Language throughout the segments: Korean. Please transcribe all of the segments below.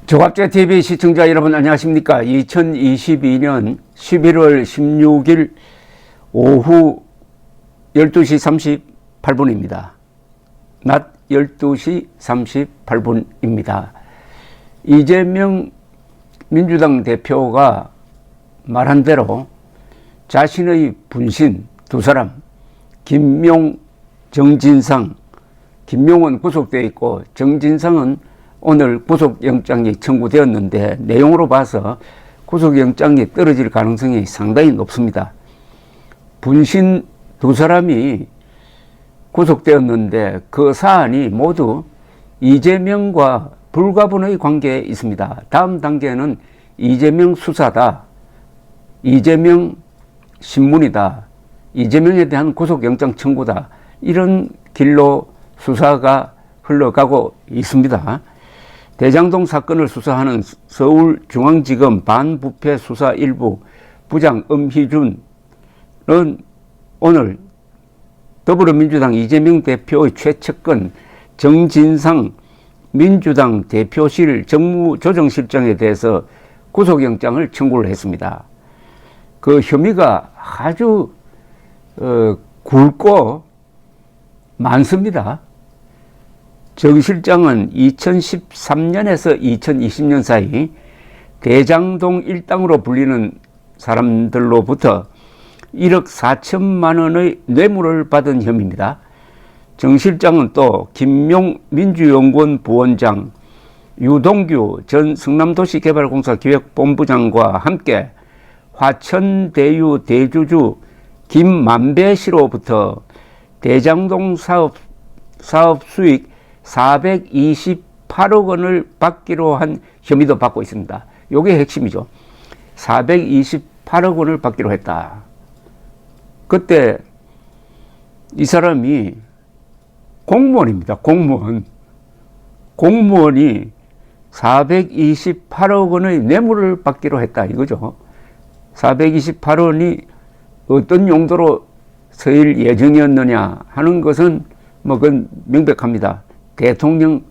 조갑제TV 시청자 여러분 안녕하십니까. 2022년 11월 16일 오후 12시 38분입니다. 낮 12시 38분입니다. 이재명 민주당 대표가 말한 대로 자신의 분신 두 사람 김용, 정진상, 김용은 구속되어 있고 정진상은 오늘 구속영장이 청구되었는데 내용으로 봐서 구속영장이 떨어질 가능성이 상당히 높습니다. 분신 두 사람이 구속되었는데 그 사안이 모두 이재명과 불가분의 관계에 있습니다. 다음 단계는 이재명 수사다, 이재명 신문이다, 이재명에 대한 구속영장 청구다, 이런 길로 수사가 흘러가고 있습니다. 대장동 사건을 수사하는 서울중앙지검 반부패 수사 1부 부장 엄희준은 오늘 더불어민주당 이재명 대표의 최측근 정진상 민주당 대표실 정무조정실장에 대해서 구속영장을 청구를 했습니다. 그 혐의가 아주 굵고 많습니다. 정 실장은 2013년에서 2020년 사이 대장동 일당으로 불리는 사람들로부터 1억 4천만 원의 뇌물을 받은 혐의입니다. 정 실장은 또 김용 민주연구원 부원장, 유동규 전 성남도시개발공사 기획본부장과 함께 화천대유 대주주 김만배 씨로부터 대장동 사업 수익 428억 원을 받기로 한 혐의도 받고 있습니다. 이게 핵심이죠. 428억 원을 받기로 했다. 그때 이 사람이 공무원입니다. 공무원이 428억 원의 뇌물을 받기로 했다 이거죠. 428원이 어떤 용도로 쓰일 예정이었느냐 하는 것은 그건 명백합니다. 대통령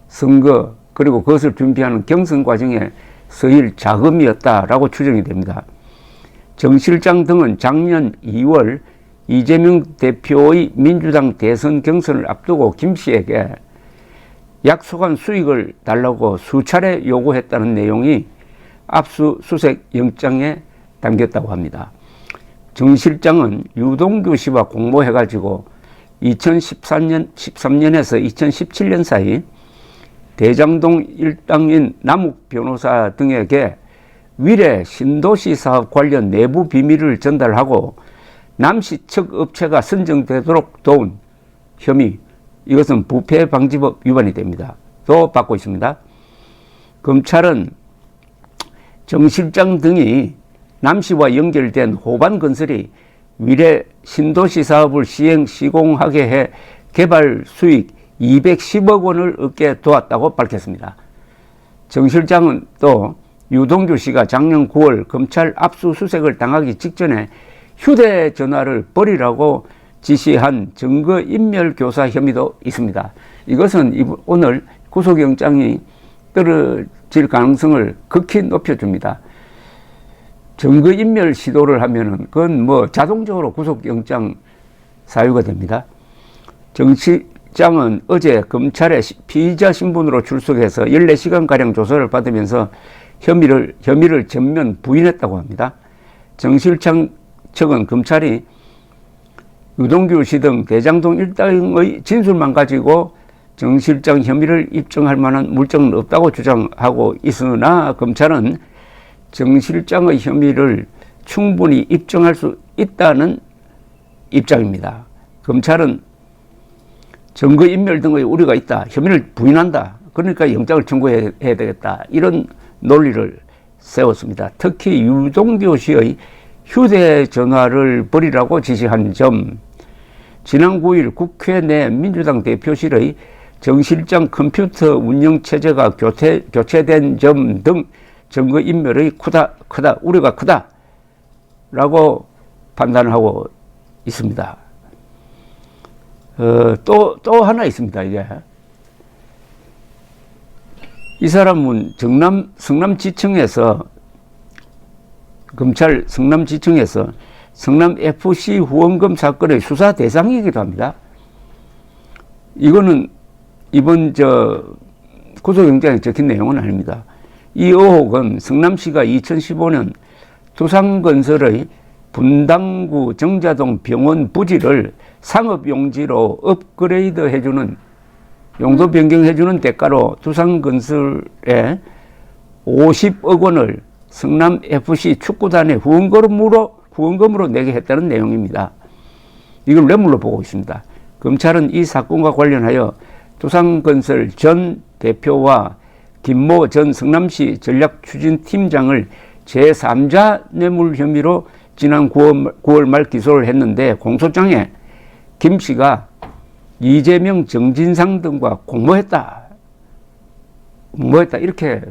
선거 그리고 그것을 준비하는 경선 과정에 쓰일 자금이었다라고 추정이 됩니다. 정 실장 등은 작년 2월 이재명 대표의 민주당 대선 경선을 앞두고 김 씨에게 약속한 수익을 달라고 수차례 요구했다는 내용이 압수수색 영장에 담겼다고 합니다. 정 실장은 유동규 씨와 공모해가지고 2013년에서 2017년 사이 대장동 일당인 남욱 변호사 등에게 위례 신도시 사업 관련 내부 비밀을 전달하고 남씨 측 업체가 선정되도록 도운 혐의, 이것은 부패방지법 위반이 됩니다. 또 받고 있습니다. 검찰은 정 실장 등이 남씨와 연결된 호반건설이 위례 신도시 사업을 시공하게 해 개발 수익 210억 원을 얻게 도왔다고 밝혔습니다. 정 실장은 또 유동규 씨가 작년 9월 검찰 압수수색을 당하기 직전에 휴대전화를 버리라고 지시한 증거인멸 교사 혐의도 있습니다. 이것은 오늘 구속영장이 떨어질 가능성을 극히 높여줍니다. 증거인멸 시도를 하면은 그건 자동적으로 구속영장 사유가 됩니다. 정 실장은 어제 검찰에 피의자 신분으로 출석해서 14시간가량 조사를 받으면서 혐의를 전면 부인했다고 합니다. 정 실장 측은 검찰이 유동규 씨 등 대장동 일당의 진술만 가지고 정 실장 혐의를 입증할 만한 물증은 없다고 주장하고 있으나 검찰은 정 실장의 혐의를 충분히 입증할 수 있다는 입장입니다. 검찰은 증거인멸 등의 우려가 있다, 혐의를 부인한다, 그러니까 영장을 청구해야 되겠다, 이런 논리를 세웠습니다. 특히 유동규 씨의 휴대전화를 버리라고 지시한 점, 지난 9일 국회 내 민주당 대표실의 정 실장 컴퓨터 운영체제가 교체된 점 등 증거인멸의 우려가 크다라고 판단을 하고 있습니다. 또 하나 있습니다. 이게 이 사람은 성남지청에서 검찰 성남지청에서 성남FC 후원금 사건의 수사 대상이기도 합니다. 이거는 이번 구속영장에 적힌 내용은 아닙니다. 이 의혹은 성남시가 2015년 두산건설의 분당구 정자동 병원 부지를 상업용지로 업그레이드 해주는, 용도 변경해주는 대가로 두산건설에 50억 원을 성남FC 축구단의 후원금으로 내게 했다는 내용입니다. 이걸 뇌물로 보고 있습니다. 검찰은 이 사건과 관련하여 두산건설 전 대표와 김모 전 성남시 전략추진팀장을 제3자 뇌물 혐의로 지난 9월 말 기소를 했는데, 공소장에 김 씨가 이재명, 정진상 등과 공모했다 이렇게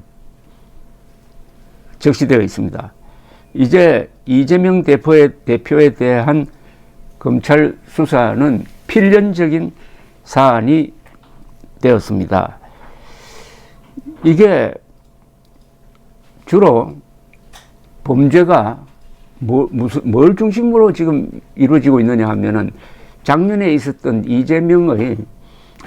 적시되어 있습니다. 이제 이재명 대표에 대한 검찰 수사는 필연적인 사안이 되었습니다. 이게 주로 범죄가 뭘 중심으로 지금 이루어지고 있느냐 하면은, 작년에 있었던 이재명의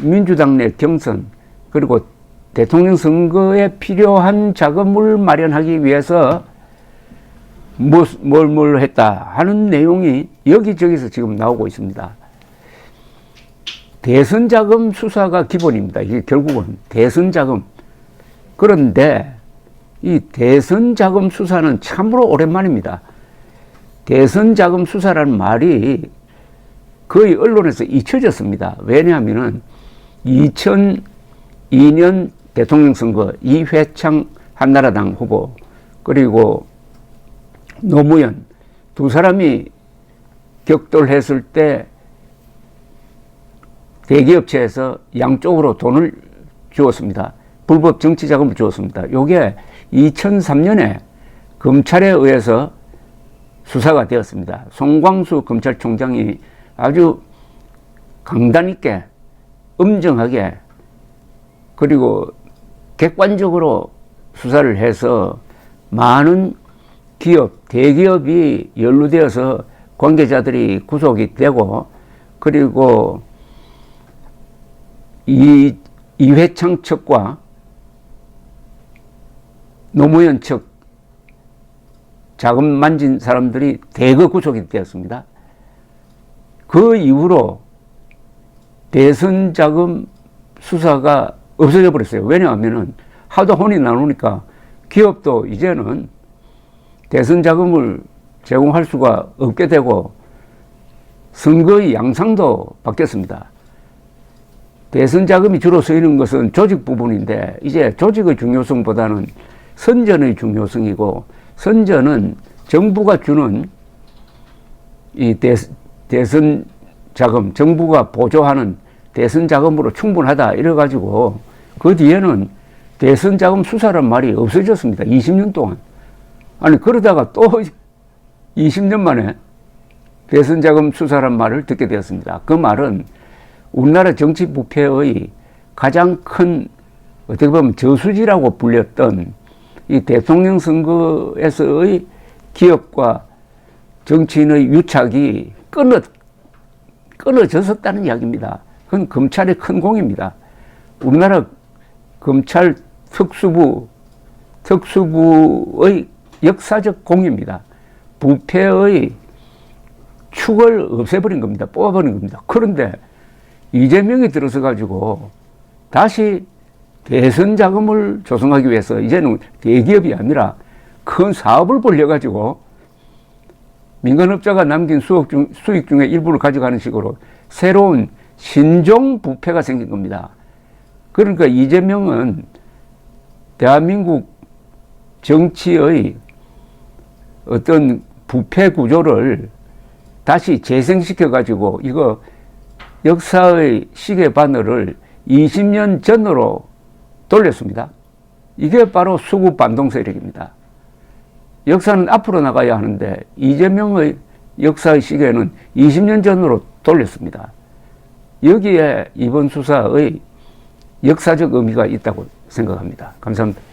민주당 내 경선, 그리고 대통령 선거에 필요한 자금을 마련하기 위해서 뭘 했다 하는 내용이 여기저기서 지금 나오고 있습니다. 대선 자금 수사가 기본입니다. 이게 결국은 대선 자금. 그런데 이 대선 자금 수사는 참으로 오랜만입니다. 대선 자금 수사라는 말이 거의 언론에서 잊혀졌습니다. 왜냐하면 2002년 대통령 선거 이회창 한나라당 후보, 그리고 노무현 두 사람이 격돌했을 때 대기업체에서 양쪽으로 돈을 주었습니다. 불법 정치 자금을 주었습니다. 요게 2003년에 검찰에 의해서 수사가 되었습니다. 송광수 검찰총장이 아주 강단 있게, 엄정하게, 그리고 객관적으로 수사를 해서 많은 대기업이 연루되어서 관계자들이 구속이 되고, 그리고 이회창 측과 노무현 측 자금 만진 사람들이 대거 구속이 되었습니다. 그 이후로 대선 자금 수사가 없어져 버렸어요. 왜냐하면 하도 혼이 나누니까 기업도 이제는 대선 자금을 제공할 수가 없게 되고, 선거의 양상도 바뀌었습니다. 대선 자금이 주로 쓰이는 것은 조직 부분인데, 이제 조직의 중요성보다는 선전의 중요성이고, 선전은 정부가 주는 이 대선 자금, 정부가 보조하는 대선 자금으로 충분하다 이래가지고, 그 뒤에는 대선 자금 수사란 말이 없어졌습니다. 20년 동안. 아니, 그러다가 또 20년 만에 대선 자금 수사란 말을 듣게 되었습니다. 그 말은 우리나라 정치 부패의 가장 큰, 어떻게 보면 저수지라고 불렸던 이 대통령 선거에서의 기업과 정치인의 유착이 끊어졌었다는 이야기입니다. 그건 검찰의 큰 공입니다. 우리나라 검찰 특수부의 역사적 공입니다. 부패의 축을 없애버린 겁니다. 뽑아버린 겁니다. 그런데 이재명이 들어서 가지고 다시 대선 자금을 조성하기 위해서 이제는 대기업이 아니라 큰 사업을 벌려가지고 민간업자가 남긴 수익 중에 일부를 가져가는 식으로 새로운 신종 부패가 생긴 겁니다. 그러니까 이재명은 대한민국 정치의 어떤 부패 구조를 다시 재생시켜가지고 이거 역사의 시계 바늘을 20년 전으로 돌렸습니다. 이게 바로 수구 반동 세력입니다. 역사는 앞으로 나가야 하는데 이재명의 역사의 시계는 20년 전으로 돌렸습니다. 여기에 이번 수사의 역사적 의미가 있다고 생각합니다. 감사합니다.